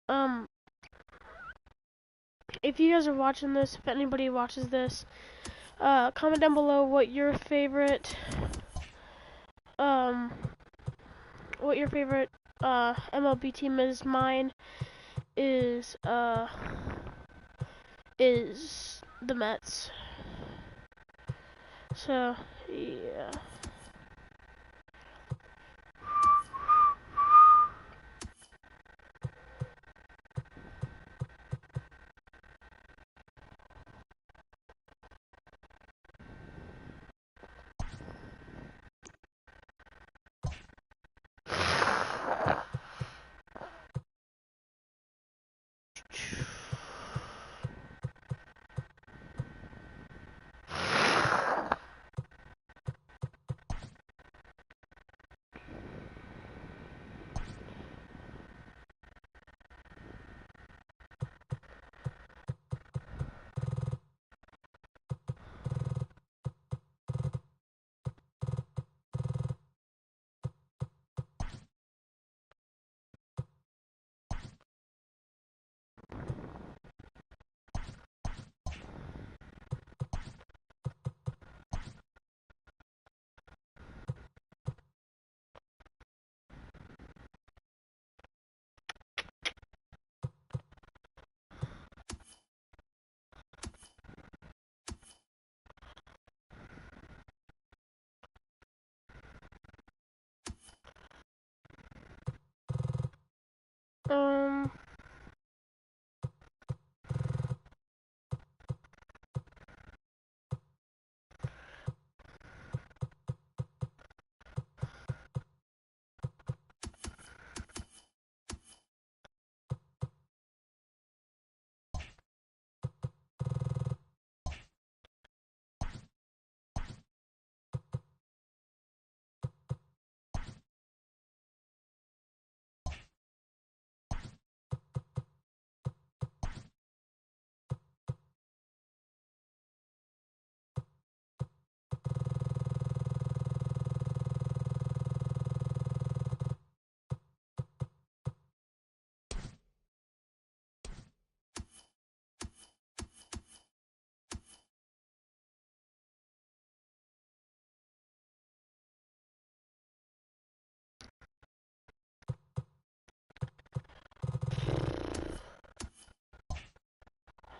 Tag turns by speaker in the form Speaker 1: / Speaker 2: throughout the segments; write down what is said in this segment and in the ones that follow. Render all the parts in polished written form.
Speaker 1: Um, if you guys are watching this, if anybody watches this, comment down below um, what your favorite MLB team is. Mine is the Mets. So yeah. Um.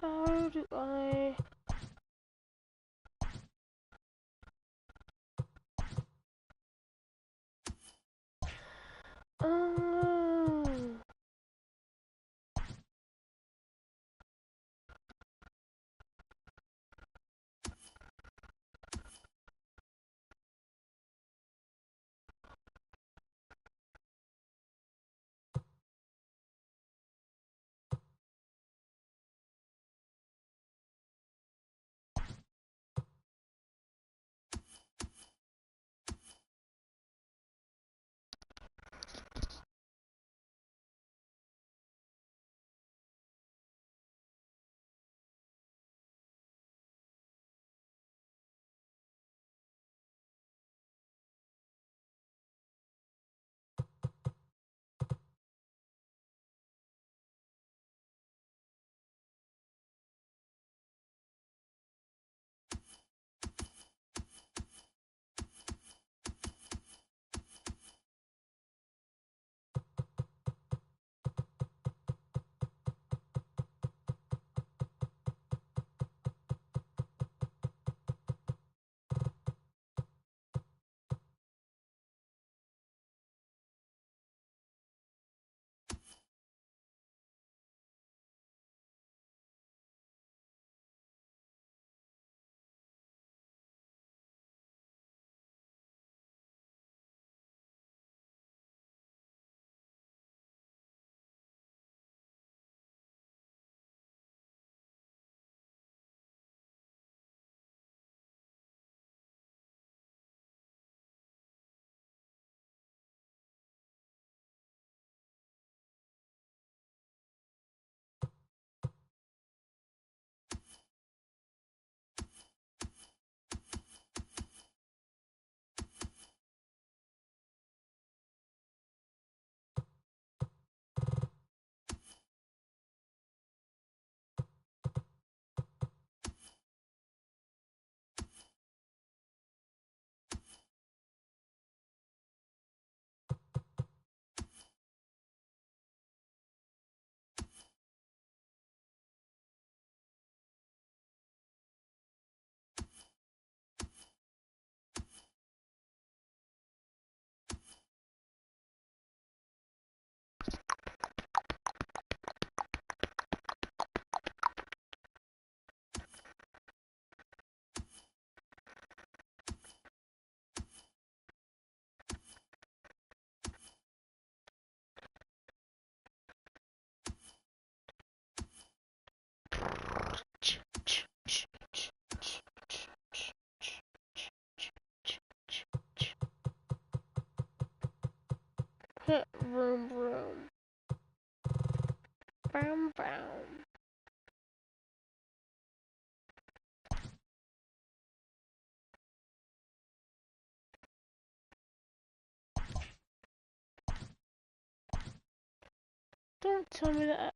Speaker 1: How do I? Um. Hit vroom vroom. Brown brown. Don't tell me that.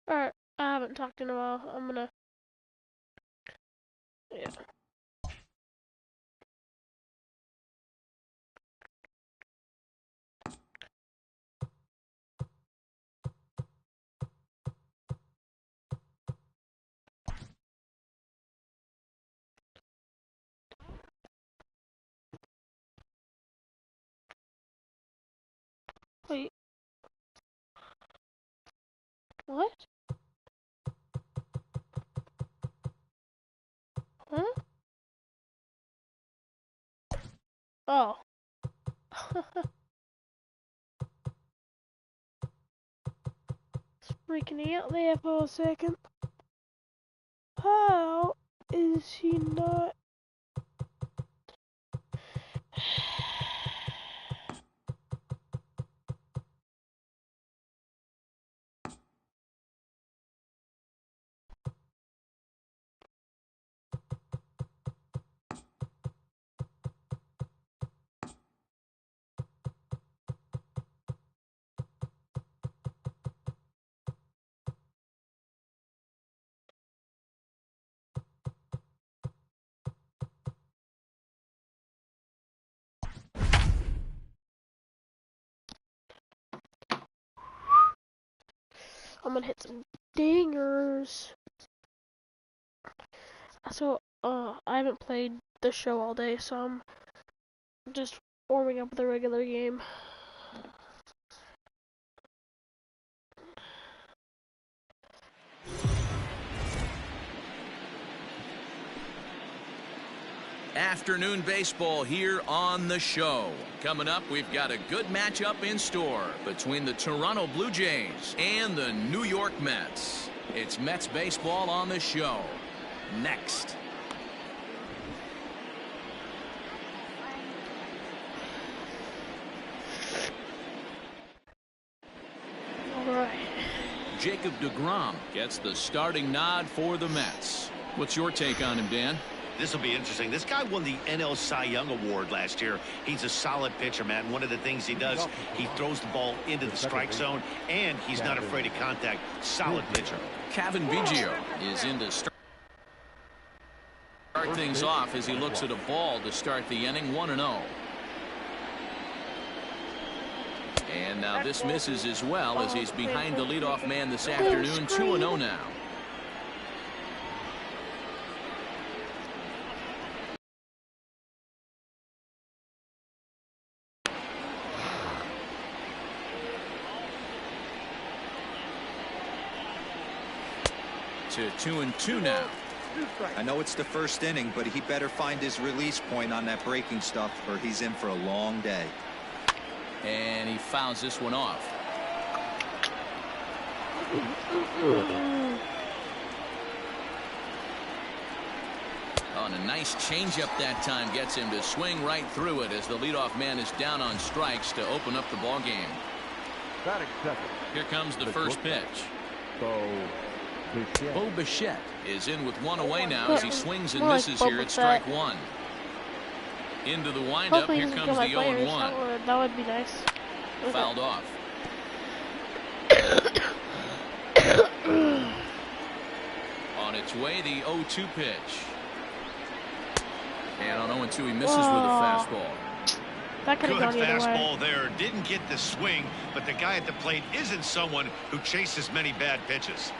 Speaker 1: Alright, I haven't talked in a while. I'm gonna... Yeah. Wait. What? Huh? Oh. Freaking out there for a second. How is he not? I'm gonna hit some dingers. So, I haven't played the show all day, so I'm just warming up with a regular game.
Speaker 2: Afternoon baseball here on the show. Coming up, we've got a good matchup in store between the Toronto Blue Jays and the New York Mets. It's Mets baseball on the show. Next.
Speaker 1: All right.
Speaker 2: Jacob Degrom gets the starting nod for the Mets. What's your take on him, Dan?
Speaker 3: This will be interesting. This guy won the NL Cy Young Award last year. He's a solid pitcher, man. One of the things he does, he throws the ball into the strike zone, and he's not afraid of contact. Solid pitcher.
Speaker 2: Kevin Biggio is in to start things off as he looks at a ball to start the inning, 1-0. And now this misses as well as he's behind the leadoff man this afternoon, 2-0 now. To 2-2 now.
Speaker 4: I know it's the first inning, but he better find his release point on that breaking stuff or he's in for a long day.
Speaker 2: And he fouls this one off. Oh, and a nice changeup that time gets him to swing right through it as the leadoff man is down on strikes to open up the ball game. Here comes the first pitch. Bo Bichette is in with one away now as he swings and misses here at strike one. Into the windup. Here comes the 0-1.
Speaker 1: That would be nice.
Speaker 2: Fouled off. On its way, the 0-2 pitch. And on 0-2, he misses with a fastball.
Speaker 1: That could have gone either way.
Speaker 3: Good fastball there. Didn't get the swing, but the guy at the plate isn't someone who chases many bad pitches.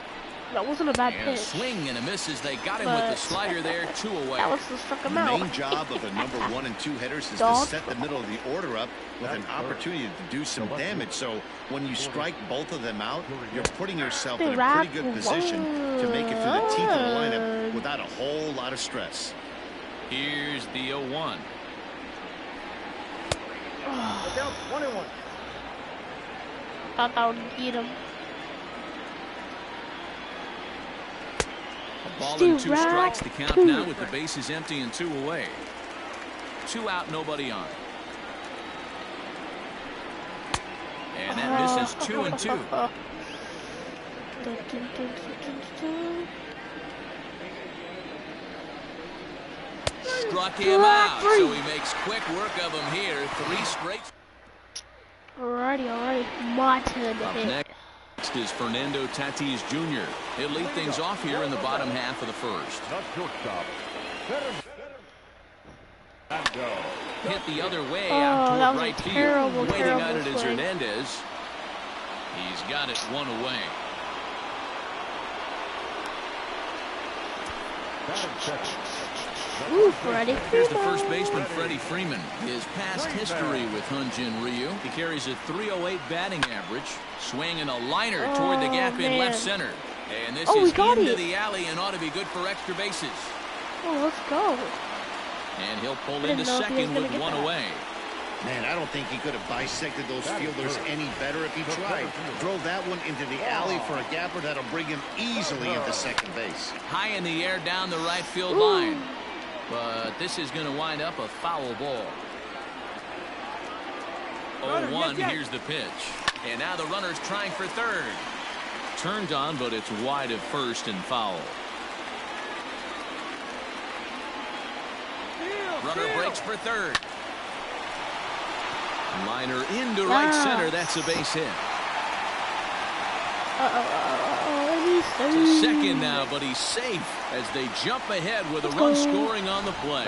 Speaker 1: That wasn't a bad
Speaker 2: And
Speaker 1: pitch.
Speaker 2: a swing and a miss as they got him with the slider there, 2 away.
Speaker 1: That was the struck him
Speaker 3: The
Speaker 1: out.
Speaker 3: main job of a number 1 and 2 hitters is
Speaker 1: Dog.
Speaker 3: to set the middle of the order up with an opportunity to do some damage. So when you strike both of them out, you're putting yourself in a pretty good position to make it through the teeth of the lineup without a whole lot of stress.
Speaker 2: Here's the 0-1.
Speaker 1: Thought that would get him.
Speaker 2: A ball and 2 strikes to count now with the bases empty and 2 away. 2 out, nobody on. And that misses 2-2. Struck him out, so he makes quick work of him here. 3 straight.
Speaker 1: Alrighty. My turn to
Speaker 2: Up
Speaker 1: hit.
Speaker 2: next is Fernando Tatis Jr. He'll lead things off here in the bottom half of the first. Hit the other way out toward right field. Waiting on it is Hernandez. He's got it one away.
Speaker 1: Ooh, Freddie Freeman.
Speaker 2: Here's the first baseman, Freddie Freeman. His past history with Hyunjin Ryu. He carries a .308 batting average, swinging a liner toward the gap in left center. And this is into the alley and ought to be good for extra bases.
Speaker 1: Oh, let's go.
Speaker 2: And he'll pull into second with one away.
Speaker 3: Man, I don't think he could have bisected those fielders any better if he tried. Drove that one into the alley for a gapper that'll bring him easily into second base.
Speaker 2: High in the air down the right field line. But this is going to wind up a foul ball. 0-1, here's the pitch. And now the runner's trying for third. Turned on, but it's wide of first and foul. Runner breaks for third. Liner into right center. That's a base hit. To second now, but he's safe as they jump ahead with a run scoring on the play.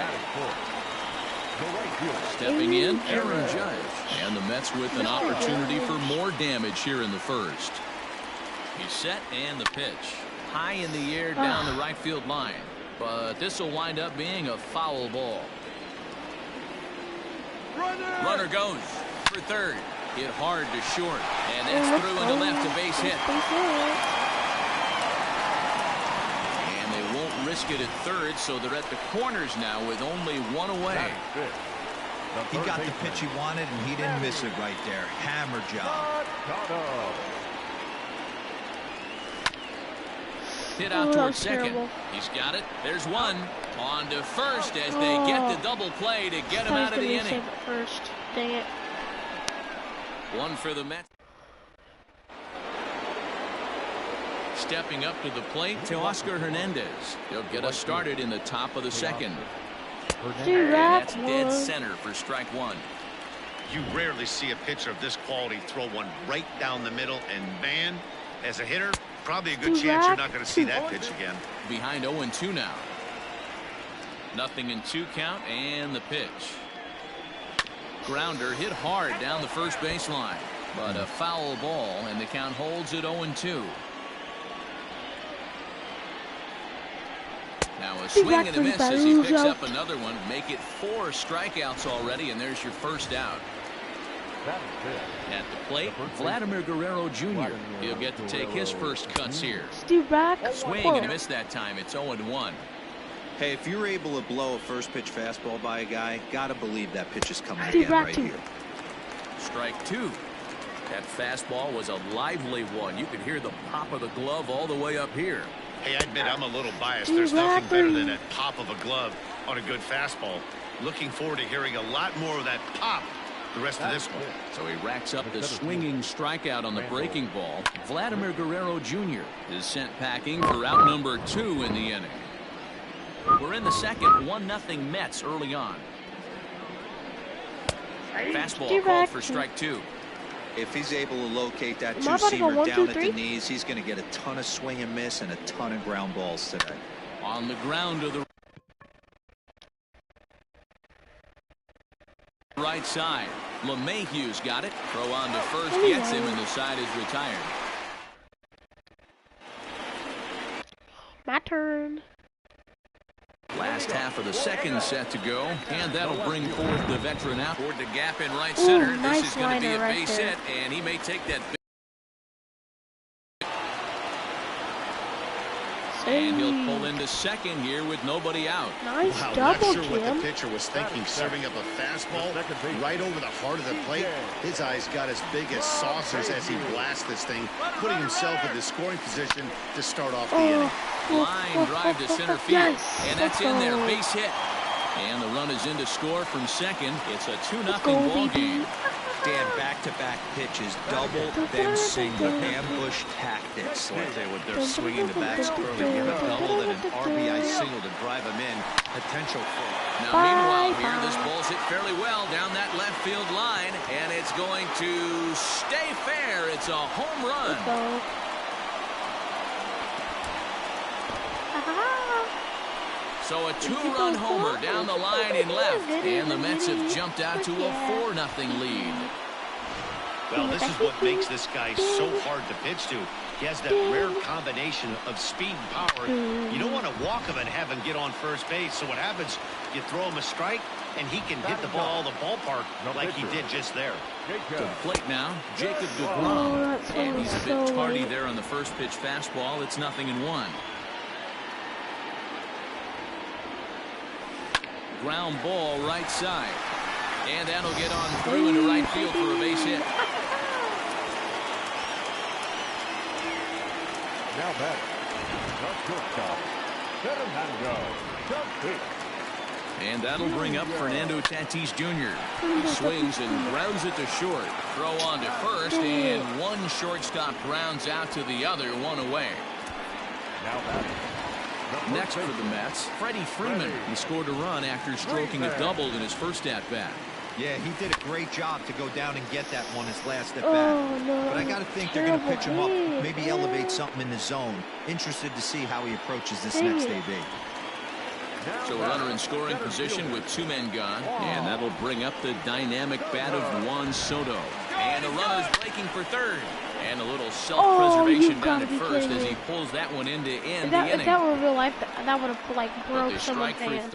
Speaker 2: Stepping in, Aaron Judge. And the Mets with an opportunity for more damage here in the first. He's set and the pitch. High in the air down the right field line. But this will wind up being a foul ball. Runner goes for third. Hit hard to short. And that's through into left, a base hit. And they won't risk it at third, so they're at the corners now with only one away.
Speaker 4: He got the pitch he wanted, and he didn't miss it right there. Hammer job.
Speaker 2: Hit out towards second. He's got it. There's one. On to first as they get the double play to get him out of the inning.
Speaker 1: First. Dang it.
Speaker 2: One for the Mets. Stepping up to the plate to Oscar Hernandez. He'll get us started in the top of the second. And that's dead center for strike one.
Speaker 3: You rarely see a pitcher of this quality throw one right down the middle, and man, as a hitter, probably a good chance you're not going to see that pitch again.
Speaker 2: Behind 0-2 now. Nothing in 2 count, and the pitch. Grounder hit hard down the first baseline, but a foul ball, and the count holds at 0-2. Now a swing and a miss as he picks up another one. Make it 4 strikeouts already, and there's your first out. At the plate, Vladimir Guerrero Jr. He'll get to take his first cuts here. Swing and a miss that time. It's 0-1.
Speaker 4: Hey, if you're able to blow a first pitch fastball by a guy, gotta believe that pitch is coming again right here.
Speaker 2: Strike 2. That fastball was a lively one. You could hear the pop of the glove all the way up here.
Speaker 3: Hey, I admit I'm a little biased. There's nothing better than that pop of a glove on a good fastball. Looking forward to hearing a lot more of that pop the rest of this one.
Speaker 2: So he racks up the swinging strikeout on the breaking ball. Vladimir Guerrero Jr. is sent packing for out number 2 in the inning. We're in the second, 1-0 Mets early on. Fastball called for strike 2.
Speaker 4: If he's able to locate that two-seamer down at the knees, he's going to get a ton of swing and miss and a ton of ground balls today.
Speaker 2: On the ground to the right side. LeMahieu's got it. Throw on to first, gets him, and the side is retired.
Speaker 1: My turn.
Speaker 2: Last half of the second set to go, and that'll bring forth the veteran out toward the gap in right center. This is going to be a base hit, and he may take that. And he'll pull into second here with nobody out.
Speaker 1: Nice
Speaker 3: wow,
Speaker 1: double,
Speaker 3: not sure
Speaker 1: Jim.
Speaker 3: what the pitcher was thinking, serving up a fastball right over the heart of the plate. His eyes got as big as saucers as he blasts this thing, putting himself in the scoring position to start off the inning.
Speaker 2: Line drive to center field, and that's in there, base hit. And the run is in to score from second. It's a 2-0 ball game.
Speaker 4: Dan, back-to-back pitches, double, then single, ambush tactics.
Speaker 3: With their swinging the bats early, you have a double and an RBI single to drive them in. Potential for.
Speaker 2: Now, meanwhile, here, this ball's hit fairly well down that left field line, and it's going to stay fair. It's a home run. So a two-run homer down the line in left, and the Mets have jumped out to a 4-0 lead.
Speaker 3: Well, this is what makes this guy so hard to pitch to. He has that rare combination of speed and power. You don't want to walk him and have him get on first base. So what happens, you throw him a strike, and he can hit the ball all the ballpark like he did just there.
Speaker 2: To the plate now, Jacob Degrom. And he's a bit tardy there on the first pitch fastball. It's 0-1. Ground ball right side. And that'll get on through into right field for a base hit.
Speaker 5: Now back.
Speaker 2: And that'll bring up Fernando Tatis Jr. He swings and grounds it to short. Throw on to first, and one shortstop grounds out to the other, one away.
Speaker 5: Now back.
Speaker 2: Next for the Mets, Freddie Freeman. He scored a run after stroking a double in his first at-bat.
Speaker 4: Yeah, he did a great job to go down and get that one his last at-bat. But I got to think they're going to pitch him up, maybe elevate something in the zone. Interested to see how he approaches this next AB.
Speaker 2: So a runner in scoring position with 2 men gone, and that'll bring up the dynamic bat of Juan Soto. And the runner's breaking for third. And a little self-preservation down at first as he pulls that one in to end the inning.
Speaker 1: If that were real life, that would have like broke someone's hand.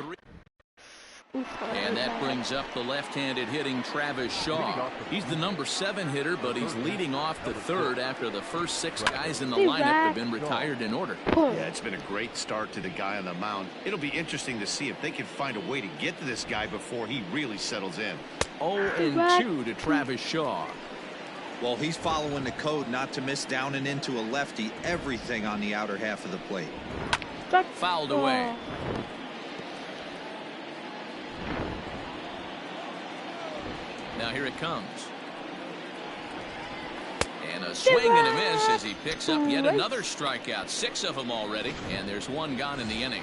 Speaker 2: And that brings up the left-handed hitting Travis Shaw. He's the number 7 hitter, but he's leading off the third after the first 6 guys in the lineup have been retired in order.
Speaker 3: Yeah, it's been a great start to the guy on the mound. It'll be interesting to see if they can find a way to get to this guy before he really settles in.
Speaker 2: 0-2 to Travis Shaw.
Speaker 4: Well, he's following the code not to miss down and into a lefty, everything on the outer half of the plate.
Speaker 2: Fouled away. Now here it comes. And a swing and a miss as he picks up yet another strikeout. 6 of them already, and there's 1 gone in the inning.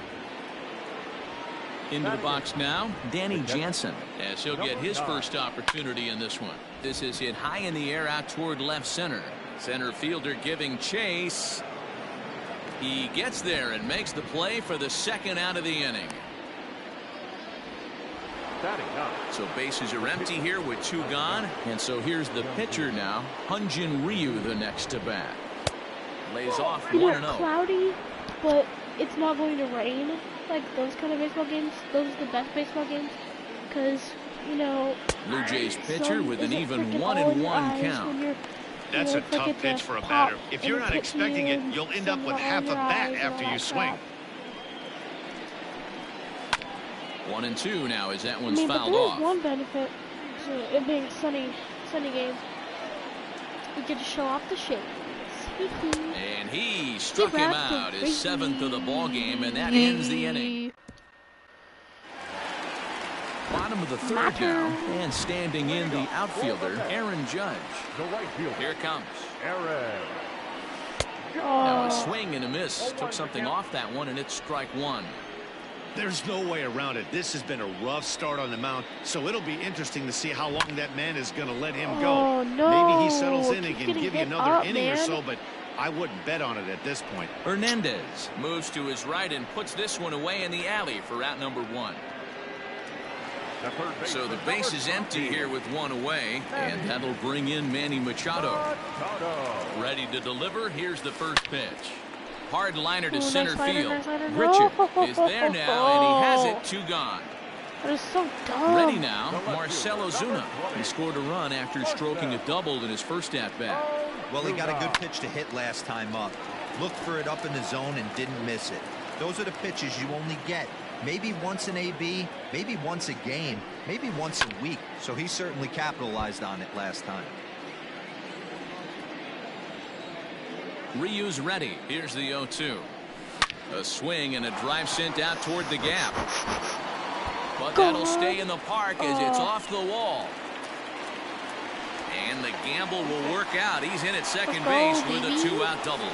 Speaker 2: Into the box now, Danny Jansen, as he'll get his first opportunity in this one. This is hit high in the air out toward left center. Center fielder giving chase. He gets there and makes the play for the 2nd out of the inning. So bases are empty here with 2 gone. And so here's the pitcher now, Hyun-Jin Ryu, the next to bat. Lays off 1-0.
Speaker 1: Cloudy, but it's not going to rain. Like those kind of baseball games, those are the best baseball games, because you know.
Speaker 2: Blue Jays pitcher with an even 1-1 count.
Speaker 3: That's a tough pitch for a batter. If you're not expecting it, you'll end up with half a bat after you swing.
Speaker 2: 1-2 now as that one's fouled off.
Speaker 1: There's one benefit to it being sunny game. You get to show off the shades.
Speaker 2: And he struck him out, his 7th of the ball game, and that ends the inning. Bottom of the 3rd now, and standing in the outfielder, Aaron Judge. Here it comes. Now a swing and a miss. Took something off that one, and it's strike 1.
Speaker 3: There's no way around it. This has been a rough start on the mound, so it'll be interesting to see how long that man is going to let him go. Maybe he settles in and can give you another inning or so, but I wouldn't bet on it at this point.
Speaker 2: Hernandez moves to his right and puts this one away in the alley for out number 1. So the base is empty here with 1 away, and that'll bring in Manny Machado. Ready to deliver. Here's the first pitch. Hard liner to center field. Richard is there now, and he has it. 2 gone.
Speaker 1: That is so dumb.
Speaker 2: Ready now, Marcell Ozuna. He scored a run after stroking a double in his first at-bat.
Speaker 4: Well, he got a good pitch to hit last time up. Looked for it up in the zone and didn't miss it. Those are the pitches you only get. Maybe once an AB, maybe once a game, maybe once a week. So he certainly capitalized on it last time.
Speaker 2: Ryu's ready. Here's the 0-2. A swing and a drive sent out toward the gap. But that'll stay in the park as it's off the wall. And the gamble will work out. He's in at second base with a 2-out double.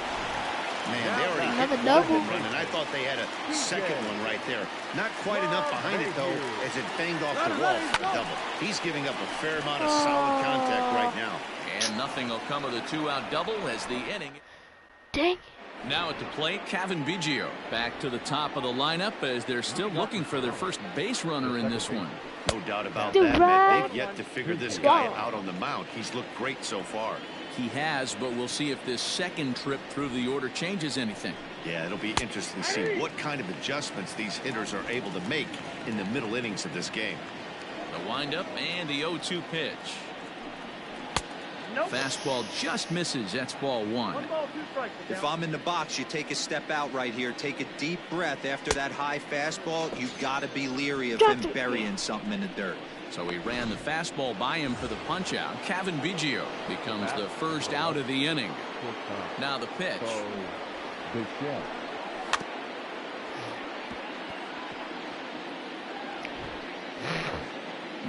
Speaker 3: Man, they already hit one home run, and I thought they had a second one right there. Not quite enough behind it, though, as it banged off the wall for a double. He's giving up a fair amount of solid contact right now.
Speaker 2: And nothing will come of the 2-out double as the inning.
Speaker 1: Dang.
Speaker 2: Now at the plate, Cavan Biggio back to the top of the lineup as they're still looking for their first base runner in this one.
Speaker 3: No doubt about that, man. They've yet to figure this guy out on the mound. He's looked great so far.
Speaker 2: He has, but we'll see if this second trip through the order changes anything.
Speaker 3: Yeah, it'll be interesting to see what kind of adjustments these hitters are able to make in the middle innings of this game.
Speaker 2: The windup and the 0-2 pitch. Fastball just misses. That's ball 1.
Speaker 4: If I'm in the box, you take a step out right here. Take a deep breath after that high fastball. You've got to be leery of him burying something in the dirt.
Speaker 2: So he ran the fastball by him for the punch out. Cavan Biggio becomes the first out of the inning. Now the pitch.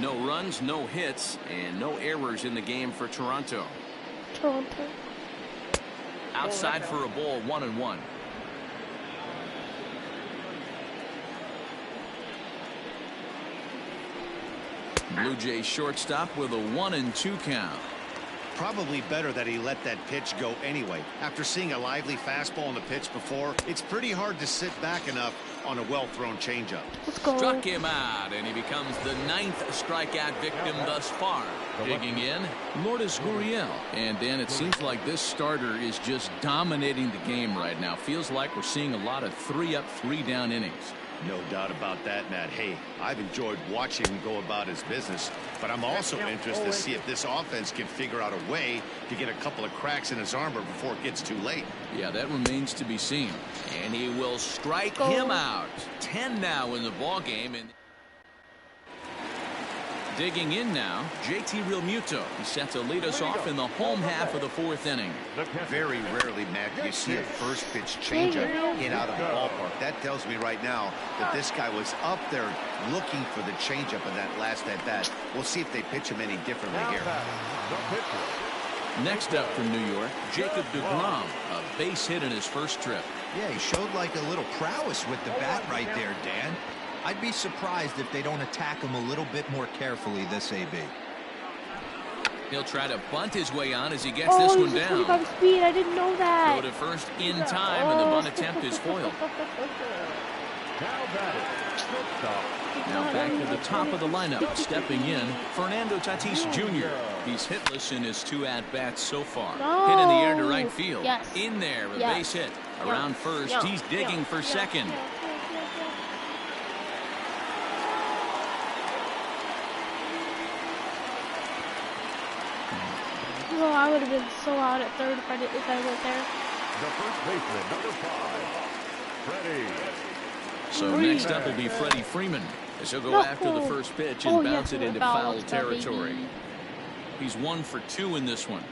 Speaker 2: No runs, no hits, and no errors in the game for Toronto. Outside for a ball, 1-1. Blue Jays shortstop with a 1-2 count.
Speaker 3: Probably better that he let that pitch go anyway. After seeing a lively fastball on the pitch before, it's pretty hard to sit back enough on a well-thrown changeup.
Speaker 2: Struck him out, and he becomes the 9th strikeout victim thus far. Digging in, Lourdes Gurriel. And Dan, it seems like this starter is just dominating the game right now. Feels like we're seeing a lot of 3-up, 3-down innings.
Speaker 3: No doubt about that, Matt. Hey, I've enjoyed watching him go about his business, but I'm also interested to see if this offense can figure out a way to get a couple of cracks in his armor before it gets too late.
Speaker 2: Yeah, that remains to be seen. And he will strike him out. 10 now in the ball game. And digging in now, JT Realmuto. He's set to lead us off in the home half of the 4th inning.
Speaker 3: Very rarely, Matt, do you see a first pitch changeup hit out of the ballpark. That tells me right now that this guy was up there looking for the changeup in that last at bat. We'll see if they pitch him any differently here.
Speaker 2: Next up from New York, Jacob Degrom, a base hit in his first trip.
Speaker 4: Yeah, he showed like a little prowess with the bat right there, Dan. I'd be surprised if they don't attack him a little bit more carefully this AB.
Speaker 2: He'll try to bunt his way on as he gets this one down.
Speaker 1: 25 speed. I didn't know that.
Speaker 2: Go to first in time, and the bunt attempt is foiled. Now back to the top of the lineup, stepping in, Fernando Tatis Jr. He's hitless in his 2 at-bats so far. Hit in the air to right field. In there, a base hit. Around first, he's digging for second.
Speaker 1: Oh, I would have been so out at third if I went there.
Speaker 5: The first baseman, number 5, Freddie.
Speaker 2: So next up will be Freddie Freeman as he'll go after the first pitch and bounce it into foul territory. He's 1 for 2 in this one.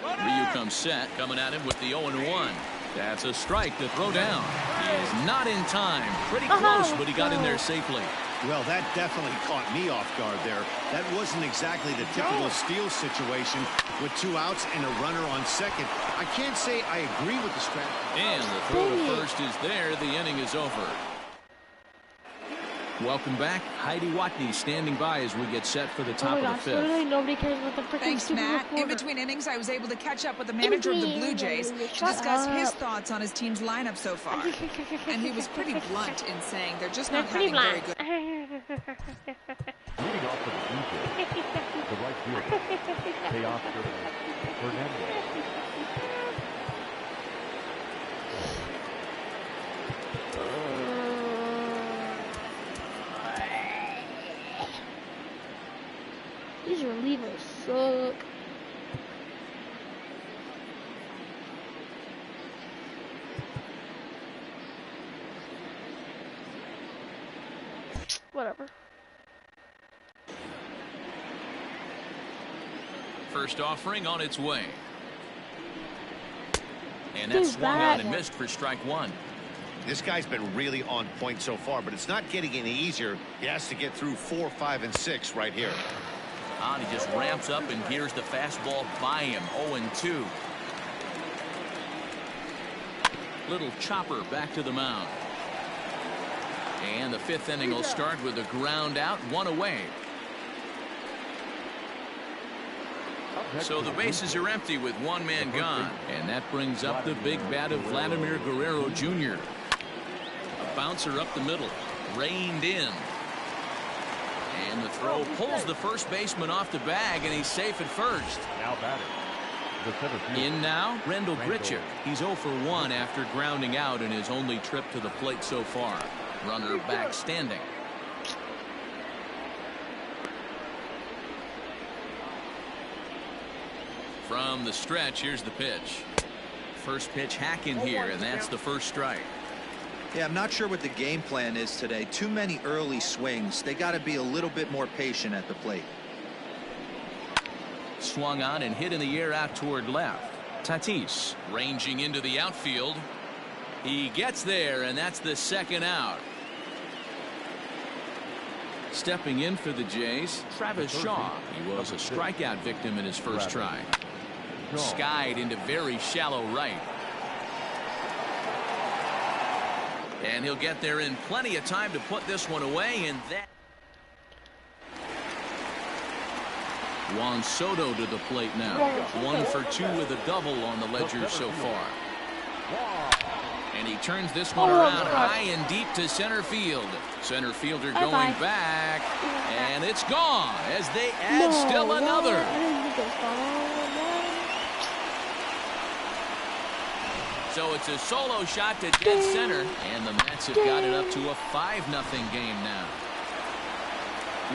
Speaker 2: Ryu comes set, coming at him with the 0-1. That's a strike to throw down. He is not in time. Pretty close, but he got in there safely.
Speaker 3: Well, that definitely caught me off guard there. That wasn't exactly the typical steal situation with 2 outs and a runner on second. I can't say I agree with the strategy.
Speaker 2: And the throw to first is there. The inning is over. Welcome back. Heidi Watney standing by as we get set for the top of the 5th.
Speaker 1: Literally nobody cares about the freaking
Speaker 6: Thanks, Matt. In between innings, I was able to catch up with the manager of the Blue Jays to discuss his thoughts on his team's lineup so far. And he was pretty blunt in saying they're just not having very good.
Speaker 5: Leading off for the Blue Jays, the right fielder, Teoscar Hernandez.
Speaker 1: These relievers suck. Whatever.
Speaker 2: First offering on its way. And that swung on and missed for strike 1.
Speaker 3: This guy's been really on point so far, but it's not getting any easier. He has to get through 4, 5, and 6 right here.
Speaker 2: And he just ramps up and gears the fastball by him. 0-2. Little chopper back to the mound. And the 5th inning will start with a ground out, 1 away. So the bases are empty with 1 man gone. And that brings up the big bat of Vladimir Guerrero Jr. A bouncer up the middle. Reined in. And the throw pulls the first baseman off the bag, and he's safe at first.
Speaker 5: Now batting.
Speaker 2: In now, Rendell Grichuk. He's 0 for 1 after grounding out in his only trip to the plate so far. Runner back standing. From the stretch, here's the pitch. First pitch hack in here, and that's the first strike.
Speaker 4: Yeah, I'm not sure what the game plan is today. Too many early swings. They got to be a little bit more patient at the plate.
Speaker 2: Swung on and hit in the air out toward left. Tatis ranging into the outfield. He gets there, and that's the second out. Stepping in for the Jays, Travis Shaw. He was a strikeout victim in his first try. Skied into very shallow right. And he'll get there in plenty of time to put this one away, and that. Juan Soto to the plate now. 1 for 2 with a double on the ledger so far. And he turns this one around high and deep to center field. Center fielder going back, and it's gone as they add still another. So it's a solo shot to dead center, and the Mets have got it up to a 5-0 game now.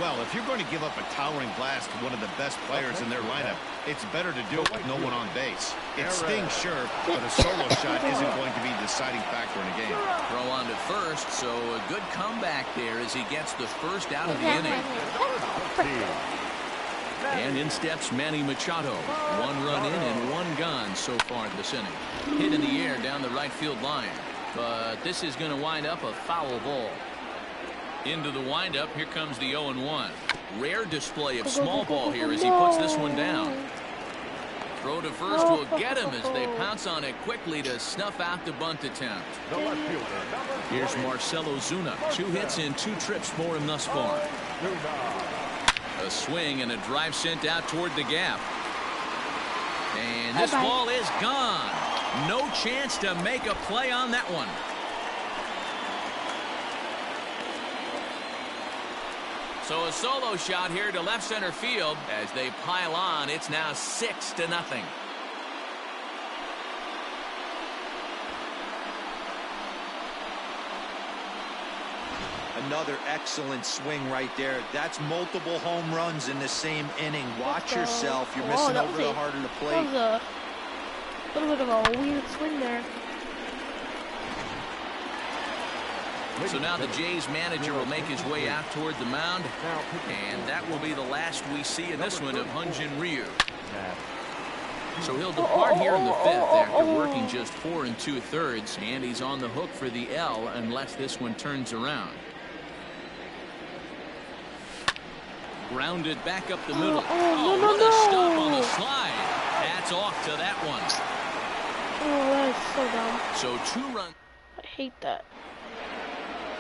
Speaker 3: Well, if you're going to give up a towering blast to one of the best players in their lineup, it's better to do it with no one on base. It stings, sure, but a solo shot isn't going to be the deciding factor in a game.
Speaker 2: Throw on to first, so a good comeback there as he gets the first out of the inning. And in steps Manny Machado. 1 run in and 1 gone so far this inning. Hit in the air down the right field line. But this is going to wind up a foul ball. Into the windup, here comes the 0-1. Rare display of small ball here as he puts this one down. Throw to first will get him as they pounce on it quickly to snuff out the bunt attempt. Here's Marcelo Zuna. 2 hits and 2 trips for him thus far. A swing and a drive sent out toward the gap. And this ball is gone. No chance to make a play on that one. So a solo shot here to left center field as they pile on. It's now 6-0.
Speaker 4: Another excellent swing right there. That's multiple home runs in the same inning. Watch yourself. You're missing over the heart of the plate.
Speaker 1: That was a little bit of a weird swing there.
Speaker 2: So now the Jays manager will make his way out toward the mound, and that will be the last we see of this one of Hyun-Jin Ryu. So he'll depart here in the 5th after working just 4 2/3, and he's on the hook for the L unless this one turns around. Grounded back up the middle. What a stop on the slide. That's off to that one.
Speaker 1: Oh, that is so dumb.
Speaker 2: So 2 runs.
Speaker 1: I hate that.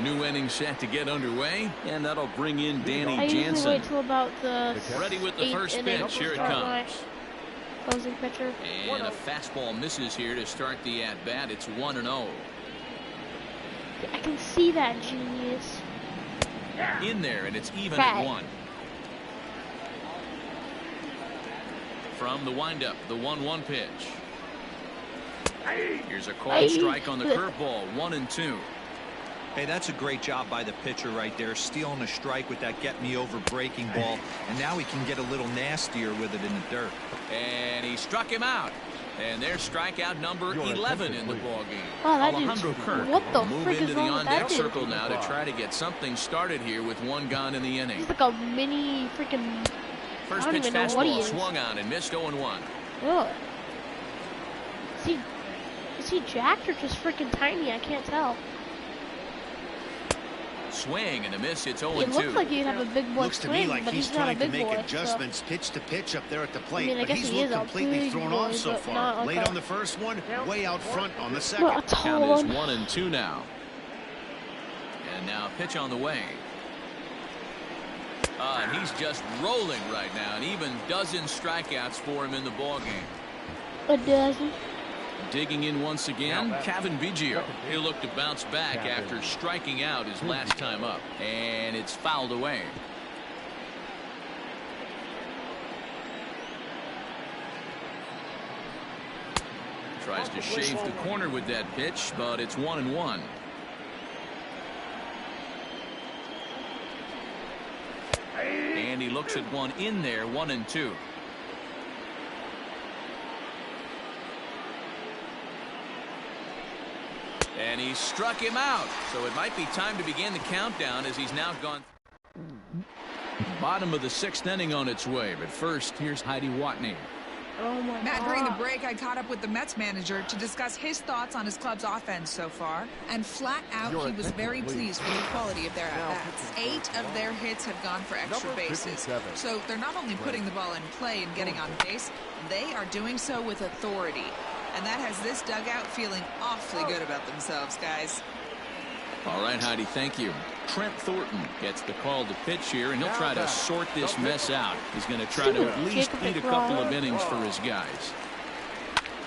Speaker 2: New inning set to get underway, and that'll bring in Danny
Speaker 1: I usually
Speaker 2: Jansen.
Speaker 1: wait till about the
Speaker 2: Ready with the first pitch. Here it comes.
Speaker 1: Closing pitcher.
Speaker 2: And a fastball misses here to start the at-bat. It's 1-0.
Speaker 1: I can see that, genius.
Speaker 2: In there, and it's even at 1. From the windup, the 1-1 pitch. Here's a called strike on the curveball. 1-2.
Speaker 4: Hey, that's a great job by the pitcher right there, stealing a strike with that get-me-over breaking ball, and now he can get a little nastier with it in the dirt.
Speaker 2: And he struck him out. And there's strikeout number 11 in the ballgame.
Speaker 1: Oh, that
Speaker 2: Alejandro
Speaker 1: dude's,
Speaker 2: Kirk
Speaker 1: what the
Speaker 2: will move
Speaker 1: frick
Speaker 2: into
Speaker 1: is
Speaker 2: the
Speaker 1: wrong with that
Speaker 2: on-deck
Speaker 1: dude?
Speaker 2: circle now to try to get something started here with 1 gone in the inning.
Speaker 1: He's like a mini freaking.
Speaker 2: First
Speaker 1: I don't
Speaker 2: pitch
Speaker 1: even know what he
Speaker 2: fastball
Speaker 1: is.
Speaker 2: swung on and missed 0-1.
Speaker 1: Ugh. Is he jacked or just freaking tiny? I can't tell.
Speaker 2: Swing and a miss. It's 0-2.
Speaker 1: It looks like he'd have a big boy
Speaker 3: Looks to
Speaker 1: swing,
Speaker 3: me like
Speaker 1: but
Speaker 3: he's
Speaker 1: he's not a
Speaker 3: trying to
Speaker 1: big
Speaker 3: make
Speaker 1: boy.
Speaker 3: adjustments pitch to pitch up there at the plate.
Speaker 1: I mean, I
Speaker 3: but
Speaker 1: guess
Speaker 3: he's
Speaker 1: he is
Speaker 3: looked
Speaker 1: a
Speaker 3: completely
Speaker 1: big
Speaker 3: thrown
Speaker 1: boy,
Speaker 3: off so
Speaker 1: but
Speaker 3: far.
Speaker 1: not like
Speaker 3: Late
Speaker 1: a-
Speaker 3: on the first one, way out front on the second.
Speaker 1: Not a tall
Speaker 2: Count is
Speaker 1: one.
Speaker 2: 1-2 now. And now pitch on the way. And he's just rolling right now, and even dozen strikeouts for him in the ballgame.
Speaker 1: A dozen.
Speaker 2: Digging in once again, Kevin Biggio. He'll look to bounce back after striking out his last time up. And it's fouled away. Tries to shave the corner with that pitch, but it's 1-1. And he looks at one in there, 1-2. And he struck him out. So it might be time to begin the countdown as he's now gone. Bottom of the 6th inning on its way. But first, here's Heidi Watney.
Speaker 1: Oh my
Speaker 6: Matt,
Speaker 1: God.
Speaker 6: during the break, I caught up with the Mets manager to discuss his thoughts on his club's offense so far. And flat out, he was very pleased with the quality of their at-bats. 8 of their hits have gone for extra bases. So they're not only putting the ball in play and getting on base, they are doing so with authority. And that has this dugout feeling awfully good about themselves, guys.
Speaker 2: All right, Heidi, thank you. Trent Thornton gets the call to pitch here, and he'll try to sort this mess out. He's going to try to at least eat a couple of innings for his guys.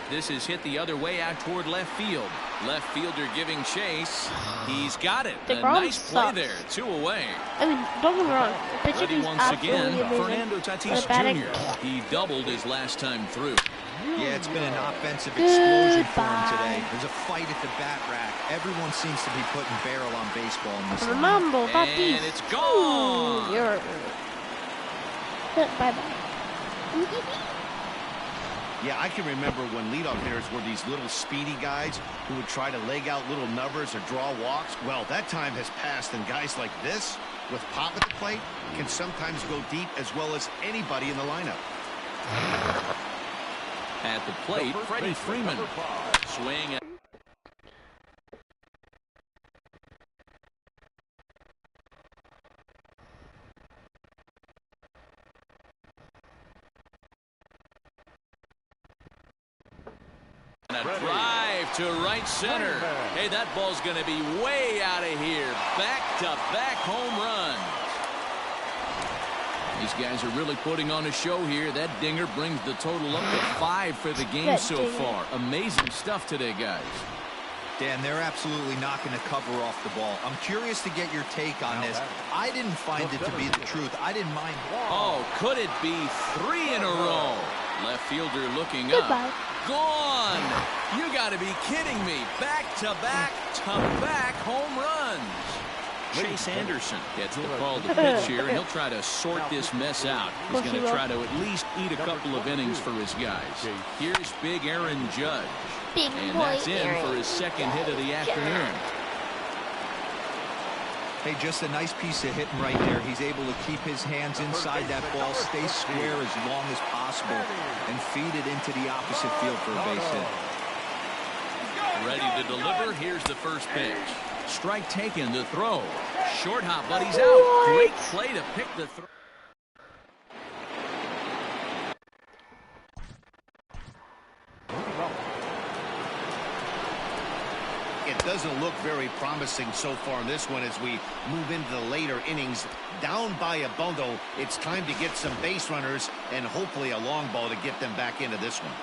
Speaker 2: This is hit the other way out toward left field. Left fielder giving chase. He's got it. A
Speaker 1: Degrom
Speaker 2: nice play
Speaker 1: sucks.
Speaker 2: there. 2 away.
Speaker 1: I mean, don't get me wrong. The pitching
Speaker 2: Ready
Speaker 1: is
Speaker 2: once again,
Speaker 1: absolutely amazing.
Speaker 2: Fernando Tatis
Speaker 1: But batting-
Speaker 2: Jr. He doubled his last time through.
Speaker 4: Yeah, it's been an offensive explosion for him
Speaker 1: Goodbye.
Speaker 4: today. There's a fight at the bat rack. Everyone seems to be putting barrel on baseball in this league.
Speaker 1: Remember, Tatis.
Speaker 2: And it's gone.
Speaker 1: You're bye-bye.
Speaker 3: Yeah, I can remember when leadoff hitters were these little speedy guys who would try to leg out little numbers or draw walks. Well, that time has passed, and guys like this, with pop at the plate, can sometimes go deep as well as anybody in the lineup.
Speaker 2: At the plate, Freddie Freeman. Swing. And a drive to right center. Hey, that ball's going to be way out of here. Back-to-back home runs. These guys are really putting on a show here. That dinger brings the total up to 5 for the game so far. Amazing stuff today, guys.
Speaker 4: Dan, they're absolutely not going to cover off the ball. I'm curious to get your take on this. I didn't find it to be the truth. I didn't mind.
Speaker 2: Oh, could it be 3 in a row? Left fielder looking
Speaker 1: Goodbye.
Speaker 2: up. Gone. You got to be kidding me. Back-to-back home runs. Chase Anderson gets the call to pitch here, and he'll try to sort this mess out. He's going to try to at least eat a couple of innings for his guys. Here's big Aaron Judge.
Speaker 1: Big
Speaker 2: And
Speaker 1: boy
Speaker 2: that's in
Speaker 1: Aaron
Speaker 2: for his second hit of the afternoon.
Speaker 4: Hey, just a nice piece of hitting right there. He's able to keep his hands inside that ball, stay square as long as possible, and feed it into the opposite field for a base hit.
Speaker 2: Ready to deliver. Here's the first pitch. Strike taken, the throw. Short hop, but he's out. Great play to pick the throw.
Speaker 3: It doesn't look very promising so far in this one as we move into the later innings. Down by a bundle, it's time to get some base runners and hopefully a long ball to get them back into this one.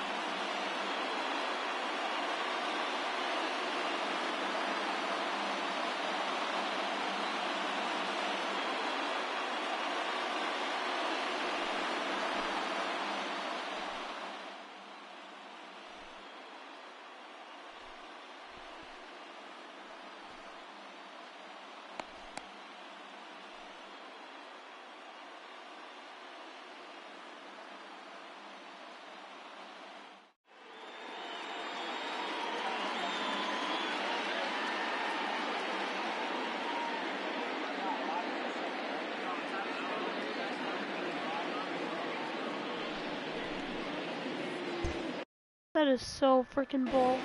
Speaker 1: That is so freaking bull.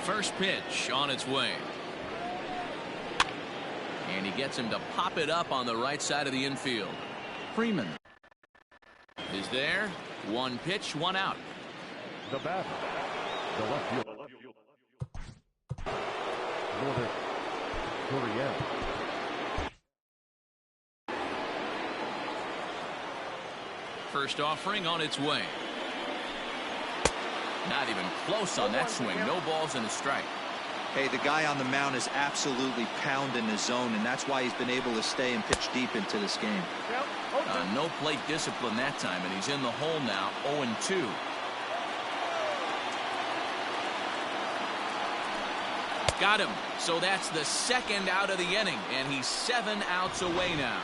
Speaker 2: First pitch on its way. And he gets him to pop it up on the right side of the infield. Freeman is there. One pitch, one out.
Speaker 5: The batter, the left fielder, Guerrero.
Speaker 2: First offering on its way. Not even close on that swing. No balls and a strike.
Speaker 4: Hey, the guy on the mound is absolutely pounding the zone, and that's why he's been able to stay and pitch deep into this game.
Speaker 2: No plate discipline that time, and he's in the hole now, 0-2. Got him. So that's the second out of the inning, and he's 7 outs away now.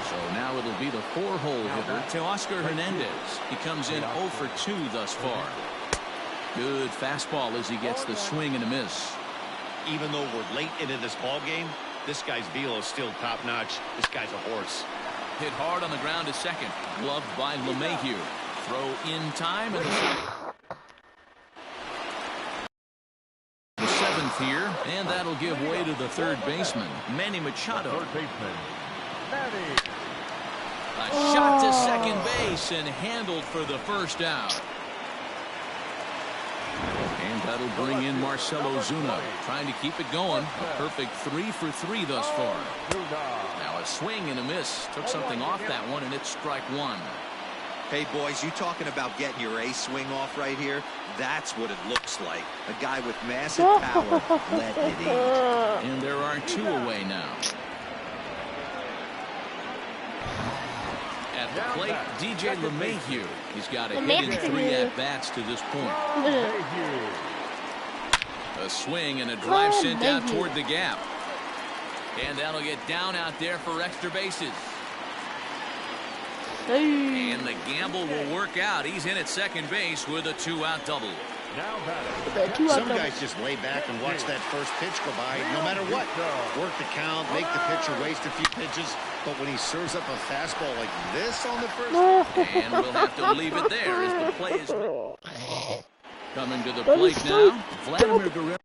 Speaker 2: So now it'll be the 4-hole hitter to Oscar Hernandez. He comes in 0 for 2 thus far. Good fastball as he gets the swing and a miss.
Speaker 3: Even though we're late into this ball game, this guy's velo is still top-notch. This guy's a horse.
Speaker 2: Hit hard on the ground to second. Gloved by LeMahieu. Throw in time. And the 7th here. And that'll give way to the third baseman, Manny Machado.
Speaker 5: Third baseman, Manny.
Speaker 2: A shot to second base and handled for the first out. And that'll bring in Marcell Ozuna, trying to keep it going. A perfect 3 for 3 thus far. Now a swing and a miss. Took something off that one, and it's strike 1.
Speaker 4: Hey, boys, you talking about getting your ace swing off right here? That's what it looks like. A guy with massive power letting it in.
Speaker 2: And there are 2 away now. At the plate, DJ LeMahieu. He's got a hit in 3 at-bats to this point. A swing and a drive sent out toward the gap. And that'll get down out there for extra bases. And the gamble will work out. He's in at second base with a 2-out double.
Speaker 3: Some guys just lay back and watch that first pitch go by no matter what. Work the count, make the pitcher waste a few pitches. But when he serves up a fastball like this on the first...
Speaker 2: And we'll have to leave it there as the play is coming to the plate now. Vladimir Guerrero.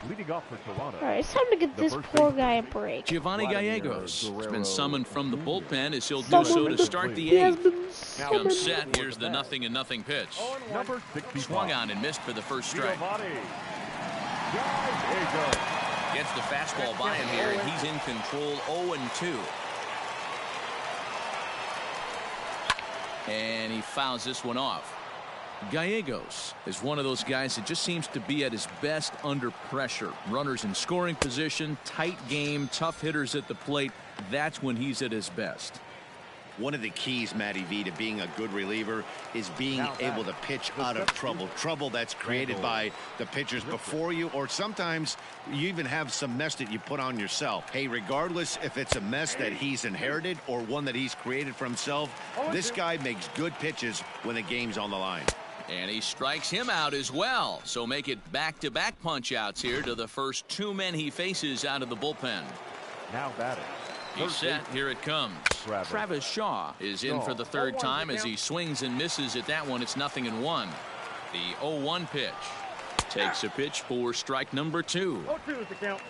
Speaker 5: Leading off for Toronto.
Speaker 1: All right, it's time to get this poor guy a break.
Speaker 2: Giovanni Gallegos has been summoned from the bullpen as he'll do so to start the 8th. Comes set. Here's the 0-0 pitch.
Speaker 5: Number 65.
Speaker 2: Swung on and missed for the first strike. Gets the fastball by him here, and he's in control 0-2. And he fouls this one off. Gallegos is one of those guys that just seems to be at his best under pressure. Runners in scoring position, tight game, tough hitters at the plate. That's when he's at his best.
Speaker 3: One of the keys, Matty V, to being a good reliever is being able to pitch out of trouble. Trouble that's created by the pitchers before you, or sometimes you even have some mess that you put on yourself. Hey, regardless if it's a mess that he's inherited or one that he's created for himself, this guy makes good pitches when the game's on the line.
Speaker 2: And he strikes him out as well. So make it back-to-back punch-outs here to the first 2 men he faces out of the bullpen.
Speaker 5: Now batting.
Speaker 2: He's set. Here it comes. Travis Shaw is in for the 3rd time as he swings and misses at that one. It's 0-1. The 0-1 pitch. Takes a pitch for strike number 2.
Speaker 5: 0-2 is the count.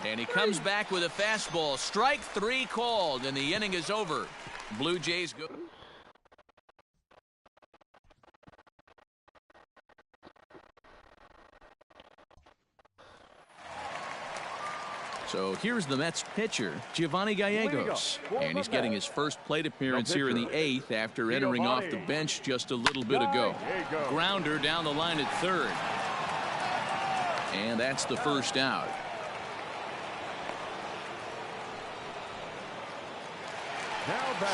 Speaker 2: And he comes back with a fastball. Strike 3 called, and the inning is over. Blue Jays go. So here's the Mets pitcher, Giovanni Gallegos. And he's getting his first plate appearance here in the 8th after entering off the bench just a little bit ago. Grounder down the line at 3rd. And that's the first out.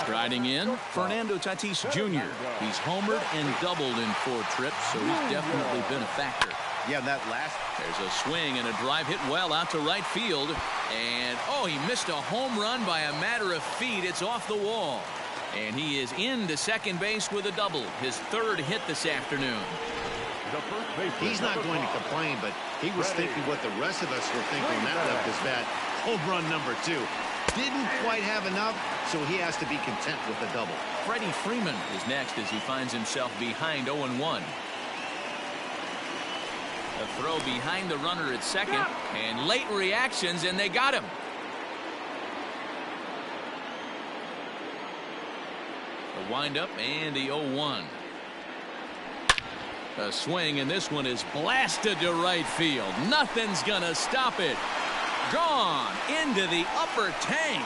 Speaker 2: Striding in, Fernando Tatis Jr. He's homered and doubled in 4 trips, so he's definitely been a factor.
Speaker 3: Yeah, that last...
Speaker 2: There's a swing and a drive hit well out to right field. And, oh, he missed a home run by a matter of feet. It's off the wall. And he is into second base with a double. His 3rd hit this afternoon.
Speaker 3: He's not going to complain, but he was thinking what the rest of us were thinking when that left his bat. Home run number 2. Didn't quite have enough, so he has to be content with the double.
Speaker 2: Freddie Freeman is next as he finds himself behind 0-1. A throw behind the runner at second, and late reactions, and they got him. A windup and the 0-1. A swing, and this one is blasted to right field. Nothing's gonna stop it. Gone into the upper tank.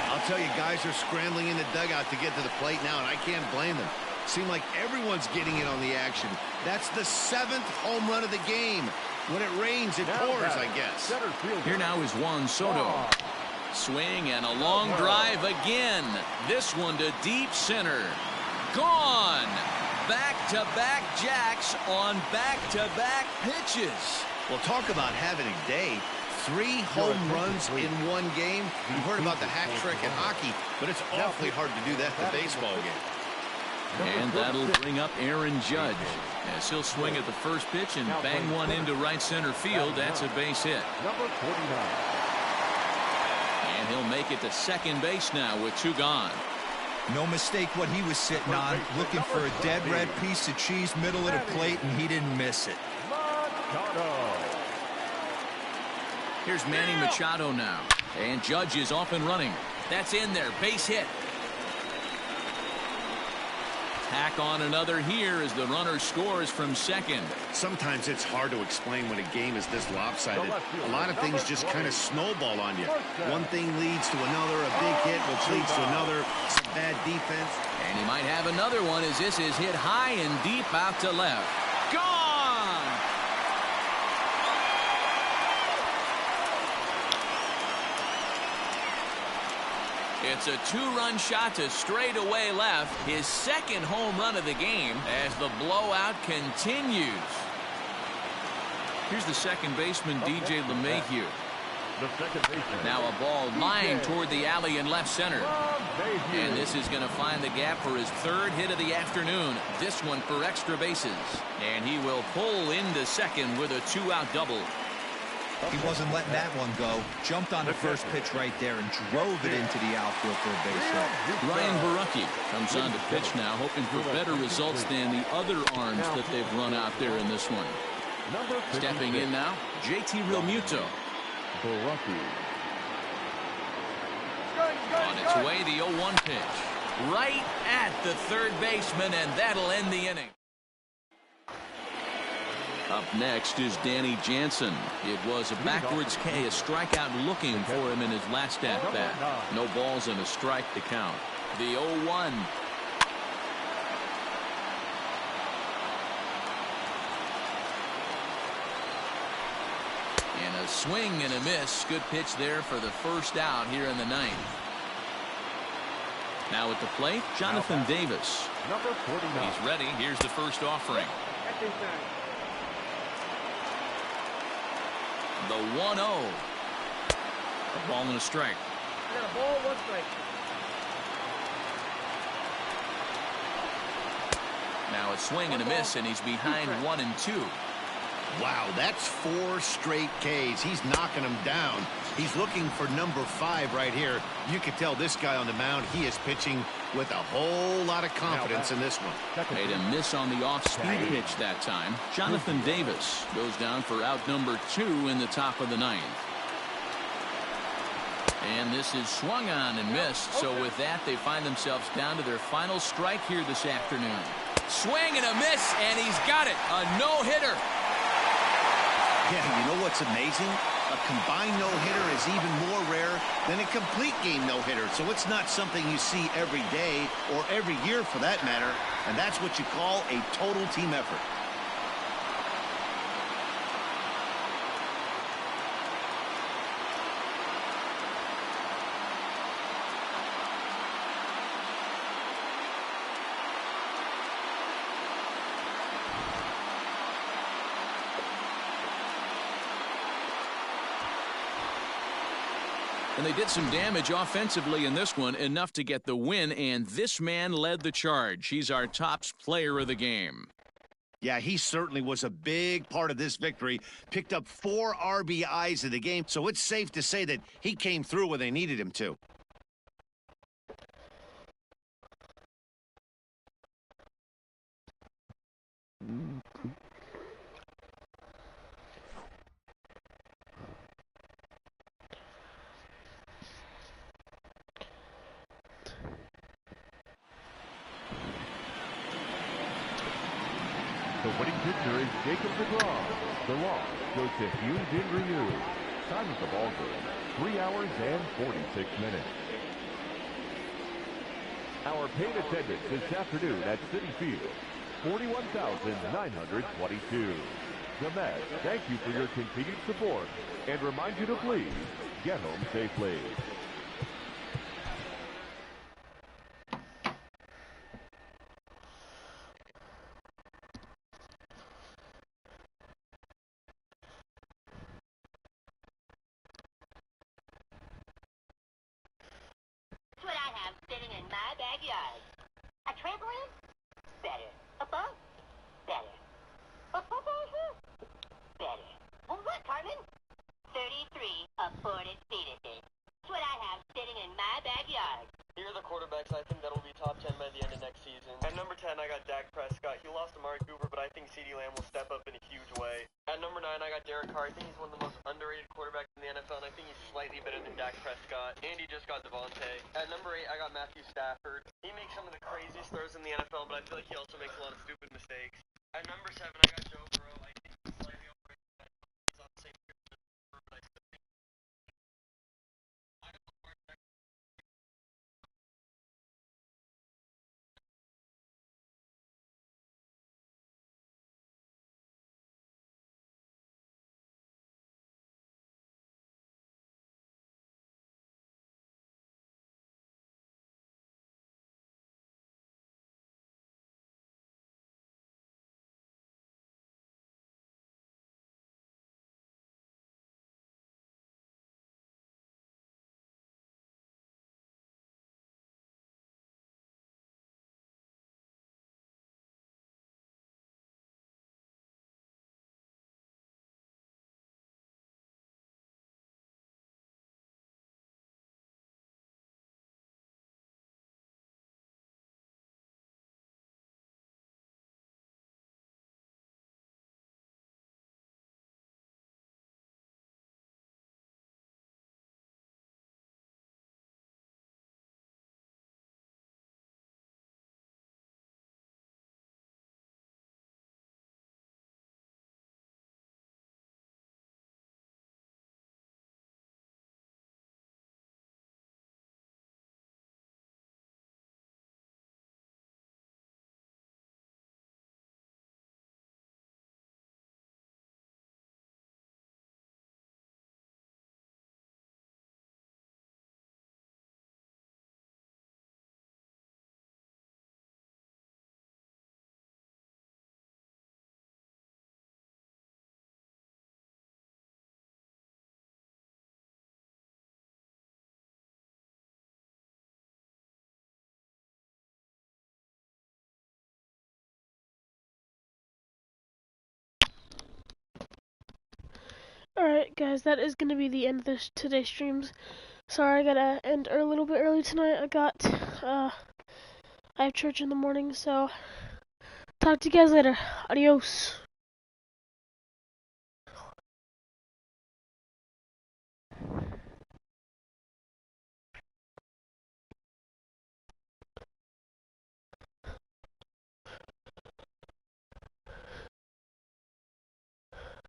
Speaker 3: I'll tell you, guys are scrambling in the dugout to get to the plate now, and I can't blame them. Seems like everyone's getting in on the action. That's the 7th home run of the game. When it rains, it pours, I guess.
Speaker 2: Here now is Juan Soto. Swing and a long drive again. This one to deep center. Gone. Back-to-back jacks on back-to-back pitches.
Speaker 3: Well, talk about having a day. 3 home runs in one game. You've heard about the hat trick in hockey, but it's awfully hard to do that in a baseball game.
Speaker 2: And that'll bring up Aaron Judge, as he'll swing at the first pitch and bang one into right center field. That's a base hit.
Speaker 5: Number 49.
Speaker 2: And he'll make it to second base now with 2 gone.
Speaker 4: No mistake what he was sitting on, looking for a dead red piece of cheese middle of the plate, and he didn't miss it.
Speaker 2: Here's Manny Machado now, and Judge is off and running. That's in there, base hit. Tack on another here as the runner scores from second.
Speaker 3: Sometimes it's hard to explain when a game is this lopsided. A lot of things just kind of snowball on you. One thing leads to another, a big hit, which leads to another, some bad defense.
Speaker 2: And he might have another one as this is hit high and deep out to left. Gone! It's a 2-run shot to straightaway left. His second home run of the game as the blowout continues. Here's the second baseman, DJ LeMahieu. Now a ball lined toward the alley in left center. And this is going to find the gap for his 3rd hit of the afternoon. This one for extra bases. And he will pull into second with a 2-out double.
Speaker 4: He wasn't letting that one go. Jumped on the first pitch right there and drove it into the outfield for a base hit.
Speaker 2: Ryan Barucki comes on to pitch now, hoping for better results than the other arms that they've run out there in this one. Stepping in now, JT Realmuto. On its way, the 0-1 pitch. Right at the third baseman, and that'll end the inning. Up next is Danny Jansen. It was a backwards K, a strikeout looking for him in his last at-bat. No balls and a strike to count. The 0-1. And a swing and a miss. Good pitch there for the first out here in the 9th. Now at the plate, Jonathan Davis.
Speaker 5: Number 49.
Speaker 2: He's ready. Here's the first offering. The 1-0. A ball and a strike.
Speaker 7: You got a ball, 1 strike.
Speaker 2: Now a swing and a miss, and he's behind 1 and 2.
Speaker 3: Wow, that's 4 straight Ks. He's knocking them down. He's looking for number 5 right here. You can tell this guy on the mound, he is pitching with a whole lot of confidence in this one.
Speaker 2: Made a miss on the off-speed pitch that time. Jonathan Davis goes down for out number 2 in the top of the 9th. And this is swung on and missed. So with that, they find themselves down to their final strike here this afternoon. Swing and a miss, and he's got it. A no-hitter.
Speaker 3: Yeah, you know what's amazing? A combined no-hitter is even more rare than a complete game no-hitter. So it's not something you see every day or every year for that matter. And that's what you call a total team effort.
Speaker 2: And they did some damage offensively in this one, enough to get the win, and this man led the charge. He's our top player of the game.
Speaker 3: Yeah, he certainly was a big part of this victory. Picked up 4 RBIs in the game, so it's safe to say that he came through when they needed him to.
Speaker 5: The winning pitcher is Degrom. The loss goes to Hyun-Jin Ryu. Time of the ball game, 3 hours and 46 minutes. Our paid attendance this afternoon at Citi Field, 41,922. The Mets thank you for your continued support and remind you to please get home safely.
Speaker 8: What I have sitting in my backyard. A trampoline? Better. A bunk? Better. A football hoop? Better. Well, what, Carmen? 33 aborted fetuses. That's what I have sitting in my backyard.
Speaker 9: Here are the quarterbacks I think that will be top 10 by the end of next season. At number 10, I got Dak Prescott. He lost to Amari Cooper, but I think CeeDee Lamb will step up in a huge way. At number 9, I got Derek Carr. I think he's one of the most underrated quarterbacks in the NFL, and I think he's slightly better than Dak Prescott. And he just got Devontae. At number 8, I got Matthew Stafford. He makes some of the craziest throws in the NFL, but I feel like he also makes a lot of stupid mistakes. At number 7, I got Joe Burrow. I think he's slightly overrated. He's on the same tier as Burrow, but I still think
Speaker 1: Alright guys, that is gonna be the end of today's streams. Sorry I gotta end a little bit early tonight. I have church in the morning, so talk to you guys later. Adios.